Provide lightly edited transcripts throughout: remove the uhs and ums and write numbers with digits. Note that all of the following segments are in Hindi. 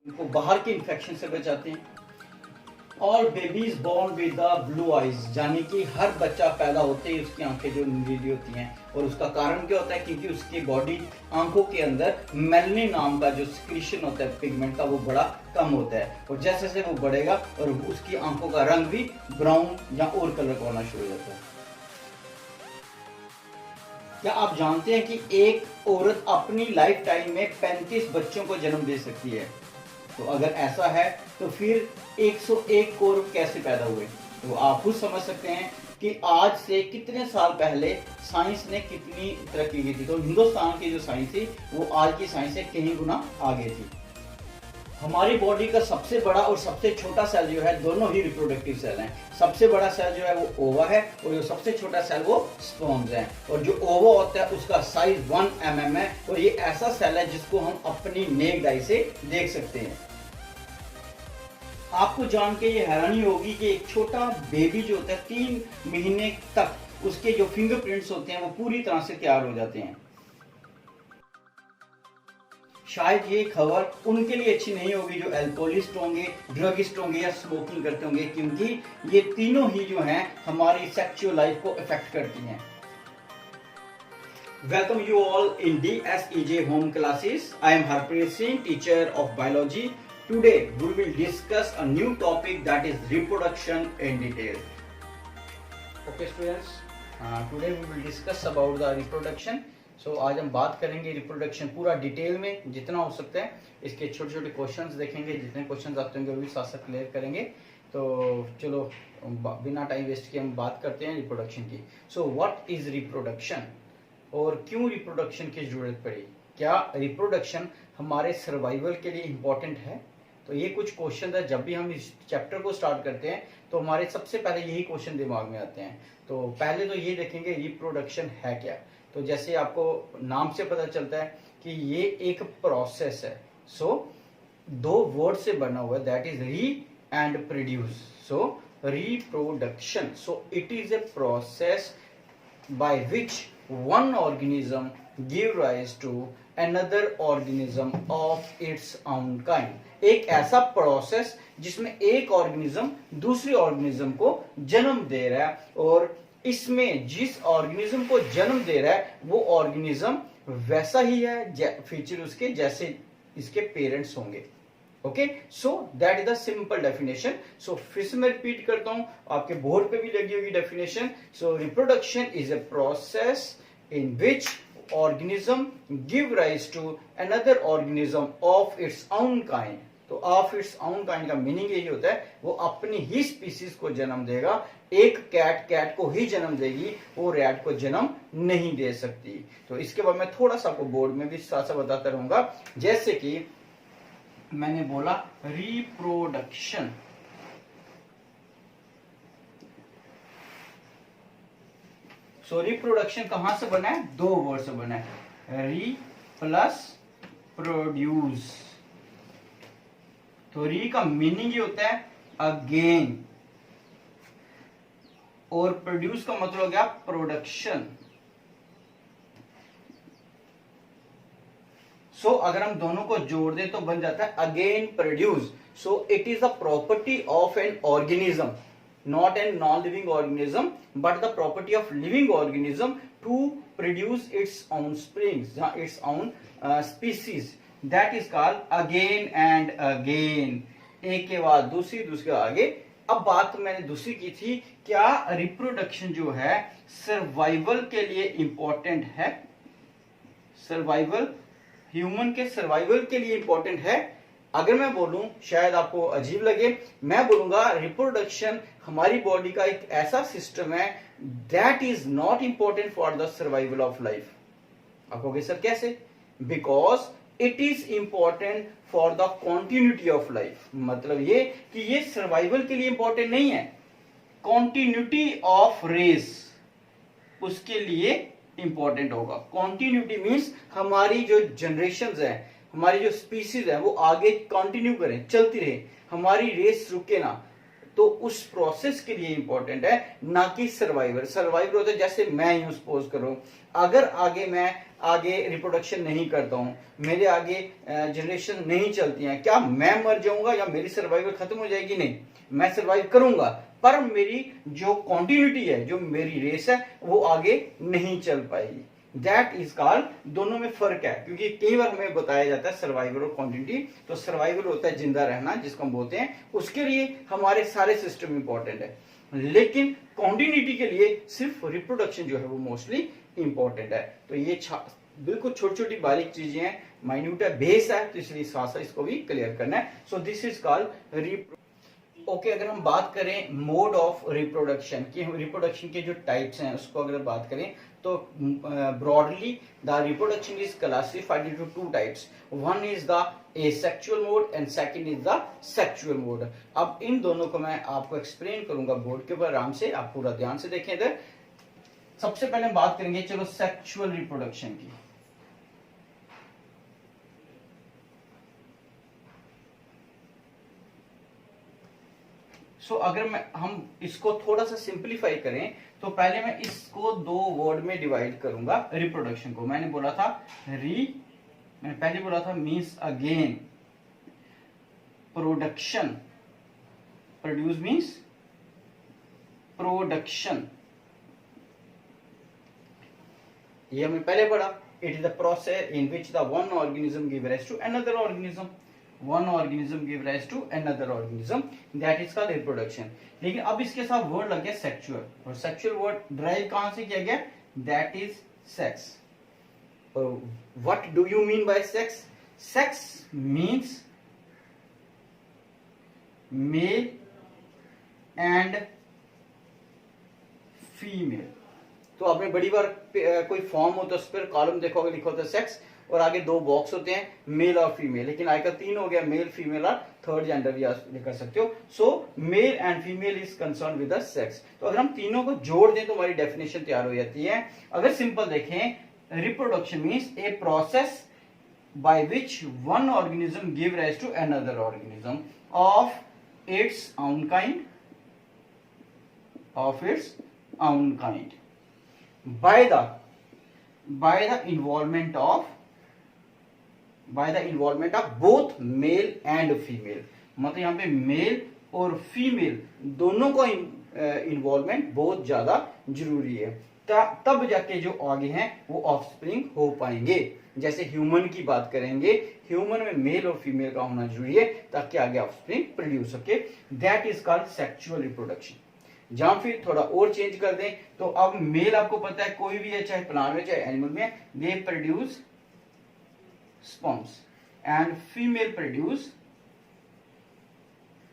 उनको बाहर के इन्फेक्शन से बचाते हैं। All babies born with the blue eyes, यानी कि हर बच्चा पैदा होते ही उसकी आंखें जो नीली होती हैं, और उसका कारण क्या होता है, क्योंकि उसकी बॉडी आंखों के अंदर मेलनिन नाम का जो सिक्रीशन होता है पिगमेंट का, वो बड़ा कम होता है, और जैसे जैसे वो बढ़ेगा और उसकी आंखों का रंग भी ब्राउन या और कलर का होना शुरू हो जाता है। क्या आप जानते हैं कि एक औरत अपनी लाइफ टाइम में 35 बच्चों को जन्म दे सकती है? तो अगर ऐसा है तो फिर 101 कौरव कैसे पैदा हुए? तो आप खुद समझ सकते हैं कि आज से कितने साल पहले साइंस ने कितनी तरक्की की थी। तो हिंदुस्तान की जो साइंस थी वो आज की साइंस से कहीं गुना आगे थी। हमारी बॉडी का सबसे बड़ा और सबसे छोटा सेल जो है, दोनों ही रिप्रोडक्टिव सेल हैं। सबसे बड़ा सेल जो है वो ओवा है, और जो सबसे छोटा सेल वो स्पर्म्स है। और जो ओवा होता है उसका साइज 1 mm है, और ये ऐसा सेल है जिसको हम अपनी नेक्ड आई से देख सकते हैं। आपको जान के ये हैरानी होगी कि एक छोटा बेबी जो होता है 3 महीने तक उसके जो फिंगरप्रिंट्स होते हैं वो पूरी तरह से तैयार हो जाते हैं। शायद ये खबर उनके लिए अच्छी नहीं होगी जो अल्कोहलिस्ट होंगे, ड्रगिस्ट होंगे या स्मोकिंग करते होंगे, क्योंकि ये तीनों ही जो हैं हमारी सेक्सुअल लाइफ को इफेक्ट करती हैं। Welcome you all in DSEJ home classes. I am Harpreet Singh, teacher of biology. Today we will discuss a new topic, that is reproduction in detail. Okay students, today we will discuss about the reproduction. So आज हम बात करेंगे रिप्रोडक्शन पूरा डिटेल में जितना हो सकता है। इसके छोटे छोटे क्वेश्चंस देखेंगे, जितने क्वेश्चंस आते होंगे वो भी साथ साथ क्लियर करेंगे। तो चलो बिना टाइम वेस्ट किए हम बात करते हैं रिप्रोडक्शन की। सो व्हाट इज रिप्रोडक्शन और क्यों रिप्रोडक्शन की जरूरत पड़ी? क्या रिप्रोडक्शन हमारे सर्वाइवल के लिए इम्पोर्टेंट है? तो ये कुछ क्वेश्चन है, जब भी हम इस चैप्टर को स्टार्ट करते हैं तो हमारे सबसे पहले यही क्वेश्चन दिमाग में आते हैं। तो पहले तो ये देखेंगे रिप्रोडक्शन है क्या। तो जैसे आपको नाम से पता चलता है कि ये एक प्रोसेस है। सो 2 वर्ड से बना हुआ है, दैट इज री and produce. So reproduction, so it is a process by which one organism give rise to another organism of its own kind. एक ऐसा प्रोसेस जिसमें एक ऑर्गेनिज्म दूसरी ऑर्गेनिज्म को जन्म दे रहा है, और इसमें जिस ऑर्गेनिज्म को जन्म दे रहा है वो ऑर्गेनिज्म वैसा ही है फीचर उसके जैसे इसके पेरेंट्स होंगे। Okay, so that is the simple definition. So फिर से मैं रिपीट करता हूं, आपके बोर्ड पे भी लगी होगी definition. So reproduction is a process in which organism give rise to another organism of its own kind. तो ऑफ इट्स ऑन काइंड का मीनिंग यही होता है वो अपनी ही स्पीसीज को जन्म देगा। एक कैट को ही जन्म देगी, वो रैट को जन्म नहीं दे सकती। तो इसके बाद मैं थोड़ा सा आपको बोर्ड में भी साथ साथ बताता रहूंगा। जैसे कि मैंने बोला रिप्रोडक्शन, सो रिप्रोडक्शन कहां से बना है? 2 वर्ड से बना है, री प्लस प्रोड्यूस। तो री का मीनिंग ये होता है अगेन, और प्रोड्यूस का मतलब हो गया प्रोडक्शन। सो अगर हम दोनों को जोड़ दें तो बन जाता है again produce. So it is a property of an organism, not a non-living organism but the property of living organism to produce its own springs, its own species, that is called again and again, एक के बाद दूसरी दूसरे आगे। अब बात मैंने दूसरी की थी, क्या रिप्रोडक्शन जो है सर्वाइवल के लिए इंपॉर्टेंट है? सर्वाइवल, ह्यूमन के सर्वाइवल के लिए इंपॉर्टेंट है? अगर मैं बोलूं, शायद आपको अजीब लगे, मैं बोलूंगा रिप्रोडक्शन हमारी बॉडी का एक ऐसा सिस्टम है that is not important for the survival of life. आप कहोगे सर कैसे? Because it is important for the continuity of life. मतलब ये कि ये सर्वाइवल के लिए इंपॉर्टेंट नहीं है, कॉन्टिन्यूटी ऑफ रेस उसके लिए इंपॉर्टेंट होगा। कॉन्टिन्यूटी मीन्स हमारी जो जनरेशंस है, हमारी जो स्पीसीज है वो आगे कंटिन्यू करें, चलती रहे, हमारी रेस रुके ना। तो उस प्रोसेस के लिए इंपॉर्टेंट है, ना कि सर्वाइवल। सर्वाइवल होता है जैसे मैं यूं सपोज करूं, अगर आगे मैं आगे रिप्रोडक्शन नहीं करता हूं, मेरे आगे जनरेशन नहीं चलती हैं, क्या मैं मर जाऊंगा या मेरी सर्वाइवल खत्म हो जाएगी? नहीं, मैं सर्वाइव करूंगा, पर मेरी जो कॉन्टिन्यूटी है, जो मेरी रेस है, वो आगे नहीं चल पाएगी। दैट इज कॉल्ड, दोनों में फर्क है, क्योंकि कई बार हमें बताया जाता है सर्वाइवल और कॉन्टिन्यूटी। तो सर्वाइवल होता है जिंदा रहना, जिसको हम बोलते हैं, उसके लिए हमारे सारे सिस्टम इंपॉर्टेंट है, लेकिन कॉन्टिन्यूटी के लिए सिर्फ रिप्रोडक्शन जो है वो मोस्टली इंपॉर्टेंट है। तो ये बिल्कुल छोटी छोटी बारीक चीजें हैं, माइन्यूट है, बेस है, तो इसलिए साथ साथ इसको भी क्लियर करना है। सो दिस इज कॉल्ड ओके। अगर हम बात करें मोड ऑफ रिप्रोडक्शन की, रिप्रोडक्शन के जो टाइप्स हैं उसको अगर बात करें तो broadly the reproduction is classified into two types. One is the asexual mode and second is the sexual mode. अब इन दोनों को मैं आपको एक्सप्लेन करूंगा बोर्ड के ऊपर, आराम से आप पूरा ध्यान से देखें इधर। सबसे पहले हम बात करेंगे चलो सेक्सुअल रिप्रोडक्शन की। अगर हम इसको थोड़ा सा सिंप्लीफाई करें तो पहले मैं इसको दो वर्ड में डिवाइड करूंगा। रिप्रोडक्शन को मैंने बोला था मैंने पहले बोला था means again, production, produce means production, ये हमें पहले पढ़ा। It is the process in which the one organism give rise to another organism, one organism give rise to another organism, that is called reproduction। लेकिन अब इसके साथ वर्ड लग गया सेक्सुअल, और सेक्सुअल वर्ड ड्राइव कहां से किया गया? That is sex. What do you mean by sex? Sex means male and female. तो आपने बड़ी बार कोई फॉर्म होता है उस पर कॉलम देखोगे, लिखा होता है सेक्स, और आगे दो बॉक्स होते हैं मेल और फीमेल, लेकिन आजकल तीन हो गया, मेल, फीमेल और थर्ड जेंडर भी कर सकते हो। So male and female is concern with the sex. तो अगर हम तीनों को जोड़ दें तो हमारी डेफिनेशन तैयार हो जाती है। अगर सिंपल देखें, reproduction means a process by which one organism give rise to another organism of its own kind, of its own kind, by the involvement of both male and female। मतलब यहाँ पे मेल और फीमेल दोनों का इन्वॉल्वमेंट बहुत ज्यादा जरूरी है, तब जाके जो आगे हैं वो ऑफस्प्रिंग हो पाएंगे। जैसे ह्यूमन की बात करेंगे, ह्यूमन में मेल और फीमेल का होना जरूरी है ताकि आगे ऑफस्प्रिंग प्रोड्यूस सके। That is called sexual reproduction. जहां फिर थोड़ा और चेंज कर दें तो अब मेल आपको पता है कोई भी है, चाहे प्लांट में चाहे एनिमल में, they produce sperms and female produce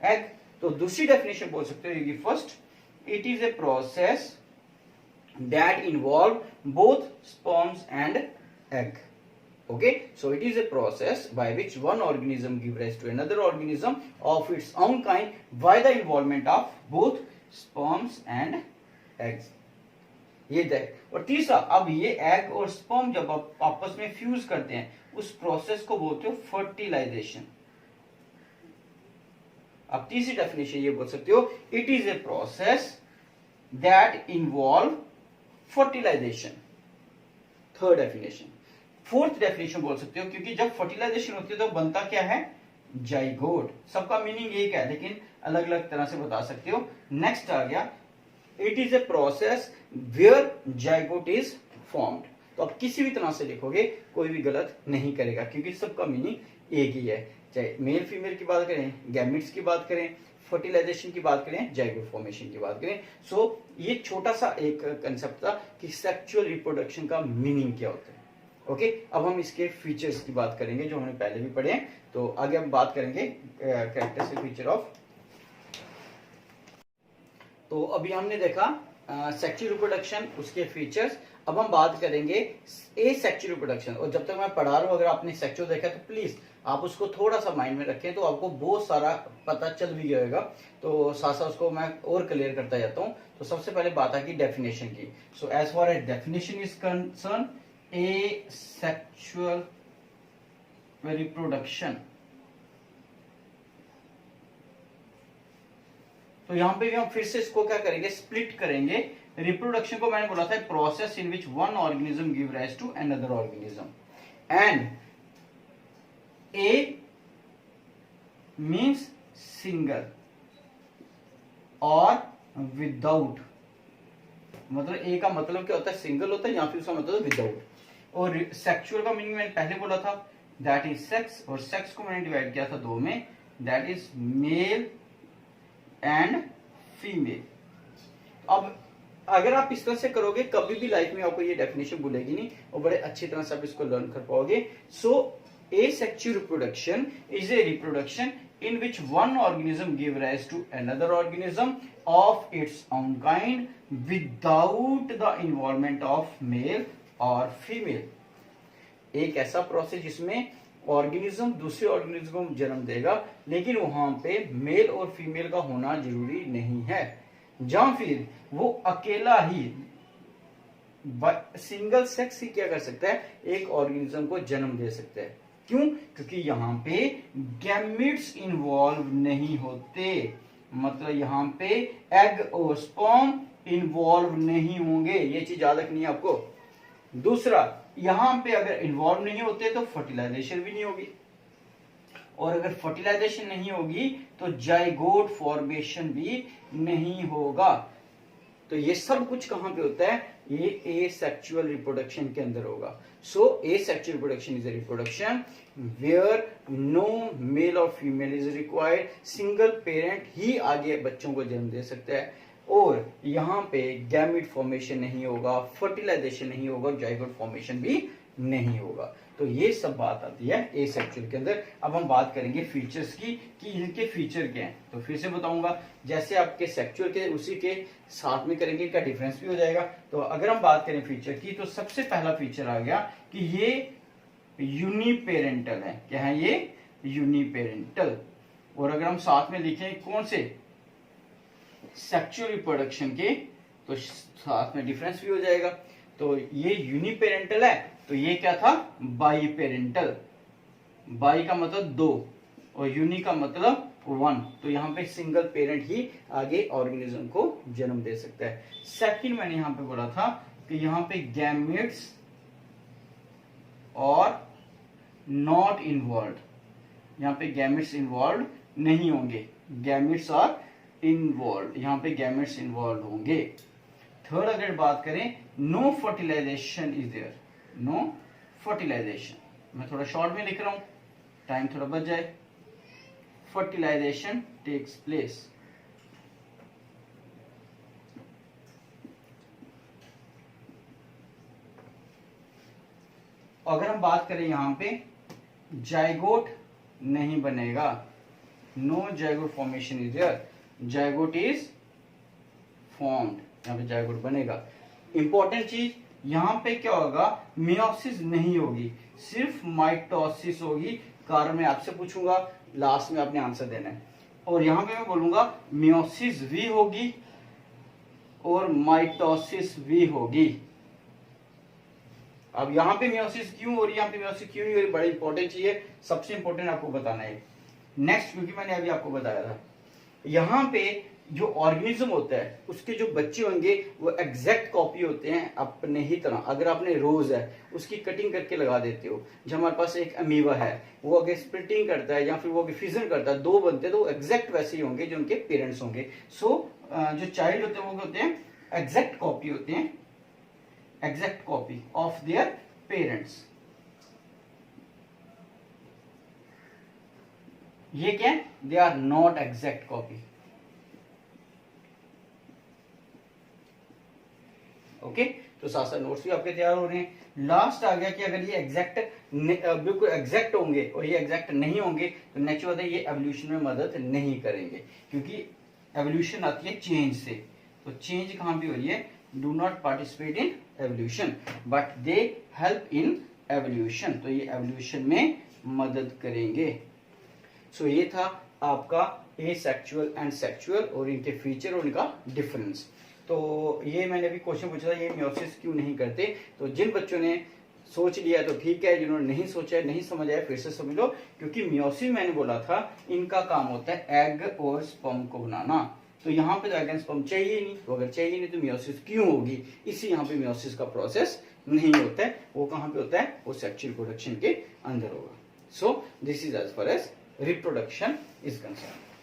egg. तो दूसरी डेफिनेशन बोल सकते हो first, it is a process that involve both sperms and egg. Okay, so it is a process by which one organism gives rise to another organism of its own kind by the involvement of both sperms and eggs। ये देख। और तीसरा, अब ये एग और स्पर्म जब आप आपस में फ्यूज करते हैं उस प्रोसेस को बोलते हो फर्टिलाइजेशन। अब तीसरी डेफिनेशन ये बोल सकते हो, it is a process that involve fertilisation. Third definition. Fourth definition बोल सकते हो, क्योंकि जब फर्टिलाइजेशन होती है तो बनता क्या है? जाइगोट। सबका मीनिंग एक है लेकिन अलग अलग तरह से बता सकते हो। नेक्स्ट आ गया, it is a process where zygote is formed. तो आप किसी भी तरह से लिखोगे कोई भी गलत नहीं करेगा, क्योंकि सबका मीनिंग एक ही है। चाहे मेल फीमेल की बात करें, गैमेट्स की बात करें, फर्टिलाइजेशन की बात करें, जाइगोट फॉर्मेशन की बात करें। सो ये छोटा सा एक कंसेप्ट था कि सेक्सुअल रिप्रोडक्शन का मीनिंग क्या होता है। ओके, अब हम इसके फीचर्स की बात करेंगे जो हमने पहले भी पढ़े हैं। तो आगे हम बात करेंगे कैरेक्टरिस्टिक फीचर ऑफ। तो अभी हमने देखा सेक्सुअल रिप्रोडक्शन, उसके फीचर्स। अब हम बात करेंगे ए सेक्सुअल रिप्रोडक्शन। और जब तक मैं पढ़ा रहा हूं, अगर आपने सेक्सुअल देखा तो प्लीज आप उसको थोड़ा सा माइंड में रखें, तो आपको बहुत सारा पता चल भी जाएगा। तो साथ साथ उसको मैं और क्लियर करता जाता हूं। तो सबसे पहले बात आती डेफिनेशन की। So as far as definition is concern, asexual reproduction। तो यहां पे भी हम फिर से इसको क्या करेंगे, स्प्लिट करेंगे रिप्रोडक्शन को मैंने बोला था process in which one organism give rise to another organism, and a means single और विदाउट, मतलब ए का मतलब क्या होता है, सिंगल होता है, या फिर उसका मतलब विदाउट। और सेक्सुअल का मीनिंग मैंने पहले बोला था, दैट इज सेक्स, और सेक्स को मैंने डिवाइड किया था दो में, that is male and female. अब अगर आप इस तरह से करोगे कभी भी लाइफ में आपको ये डेफिनेशन भूलेगी नहीं, और बड़े अच्छी तरह से आप इसको लर्न कर पाओगे। सो asexual reproduction is a reproduction in which one organism give rise to another organism of its own kind without the involvement of male or female। एक ऐसा प्रोसेस जिसमें ऑर्गेनिज्म दूसरे ऑर्गेनिज्म को जन्म देगा, लेकिन वहां पे मेल और फीमेल का होना जरूरी नहीं है, या फिर वो अकेला ही सिंगल सेक्स ही क्या कर सकता है, एक ऑर्गेनिज्म को जन्म दे सकता है। क्यों? क्योंकि यहाँ पे गैमेट्स इन्वॉल्व नहीं होते, मतलब यहाँ पे एग और स्पर्म इन्वॉल्व नहीं होंगे, ये चीज याद रखनी है आपको। दूसरा, यहाँ पे अगर इन्वॉल्व नहीं होते तो फर्टिलाइजेशन भी नहीं होगी, और अगर फर्टिलाइजेशन नहीं होगी तो जाइगोट फॉर्मेशन भी नहीं होगा। तो ये सब कुछ कहां पे होता है, ये एसेक्सुअल रिप्रोडक्शन के अंदर होगा। So asexual reproduction is a reproduction where no male और female is required, single parent ही आगे बच्चों को जन्म दे सकता है, और यहाँ पे गैमेट फॉर्मेशन नहीं होगा, फर्टिलाइजेशन नहीं होगा, जाइगोट फॉर्मेशन भी नहीं होगा। तो ये सब बात आती है एसेक्सुअल के अंदर। अब हम बात करेंगे फीचर्स की कि इनके फीचर क्या हैं। तो फिर से बताऊंगा, जैसे आपके सेक्सुअल के उसी के साथ में करेंगे, इनका डिफरेंस भी हो जाएगा। तो अगर हम बात करें फीचर की, तो सबसे पहला फीचर आ गया कि ये यूनिपेरेंटल है। क्या है ये? यूनिपेरेंटल। और अगर हम साथ में लिखें कौन से, सेक्सुअल रिप्रोडक्शन के, तो साथ में डिफरेंस भी हो जाएगा। तो ये यूनिपेरेंटल है, तो ये क्या था, बाई पेरेंटल। बाई का मतलब दो और यूनि का मतलब वन, तो यहाँ पे सिंगल पेरेंट ही आगे ऑर्गेनिज्म को जन्म दे सकता है। सेकंड मैंने यहाँ पे बोला था कि यहाँ पे गैमेट्स और नॉट इन्वॉल्व, यहाँ पे गैमेट्स इन्वॉल्व नहीं होंगे, गैमेट्स आर इन्वॉल्व, यहाँ पे गैमेट्स इन्वॉल्व होंगे। थर्ड अगर बात करें, no fertilisation is there, no fertilisation. मैं थोड़ा शॉर्ट में लिख रहा हूं, टाइम थोड़ा बच जाए। Fertilisation takes place. अगर हम बात करें यहां पे, जाइगोट नहीं बनेगा, no zygote formation is there, zygote is formed, यहाँ पे जाइगोट बनेगा। इंपॉर्टेंट चीज यहां पे क्या होगा, मियोसिस नहीं होगी, सिर्फ माइटोसिस होगी। कारण मैं आपसे पूछूंगा, लास्ट में आपने आंसर देना है। और यहां पे मैं बोलूंगा मियोसिस भी होगी और माइटोसिस भी होगी। अब यहां पे मियोसिस क्यों हो रही है, यहाँ पे मियोसिस क्यों नहीं हो रही, बड़ी इंपॉर्टेंट चीज है, सबसे इंपॉर्टेंट आपको बताना है नेक्स्ट, क्योंकि मैंने अभी आपको बताया था यहां पे जो ऑर्गेनिज्म होता है उसके जो बच्चे होंगे वो एग्जैक्ट कॉपी होते हैं अपने ही तरह। अगर आपने रोज है उसकी कटिंग करके लगा देते हो, जो हमारे पास एक अमीबा है वो अगर स्प्लिटिंग करता है या फिर वो अगर फिजन करता है, दो बनते हैं, तो वो एग्जैक्ट वैसे ही होंगे जो उनके पेरेंट्स होंगे। सो जो चाइल्ड होते हैं वो होते हैं एग्जैक्ट कॉपी होते हैं, exact copy of their parents. ये क्या है, they are not exact copy. Okay, तो साथ साथ नोट्स भी आपके तैयार हो रहे हैं। लास्ट आ गया कि अगर ये एग्जैक्ट बिल्कुल एग्जैक्ट होंगे और ये एग्जैक्ट नहीं होंगे तो नेचुरल है ये एवोल्यूशन में मदद नहीं करेंगे, क्योंकि एवोल्यूशन आती है चेंज से। तो चेंज कहां भी हो रही है, do not participate in evolution but they help in evolution, तो ये एवोल्यूशन में मदद करेंगे। सो ये था आपका एसेक्सुअल एंड सेक्सुअल और इनके फीचर और इनका डिफरेंस। तो ये मैंने अभी क्वेश्चन पूछा था, ये मियोसिस क्यों नहीं करते। तो जिन बच्चों ने सोच लिया तो ठीक है, जिन्होंने नहीं सोचा नहीं समझ आया फिर से समझ लो, क्योंकि मियोसिस मैंने बोला था इनका काम होता है एग और स्पर्म को बनाना। तो यहाँ पे तो एगेन स्पर्म चाहिए नहीं, तो अगर चाहिए नहीं तो मियोसिस क्यों होगी? इसी यहाँ पे मियोसिस का प्रोसेस नहीं होता है। वो कहाँ पे होता है? वो सेक्सुअल प्रोडक्शन के अंदर होगा। So this is as far as reproduction is concern.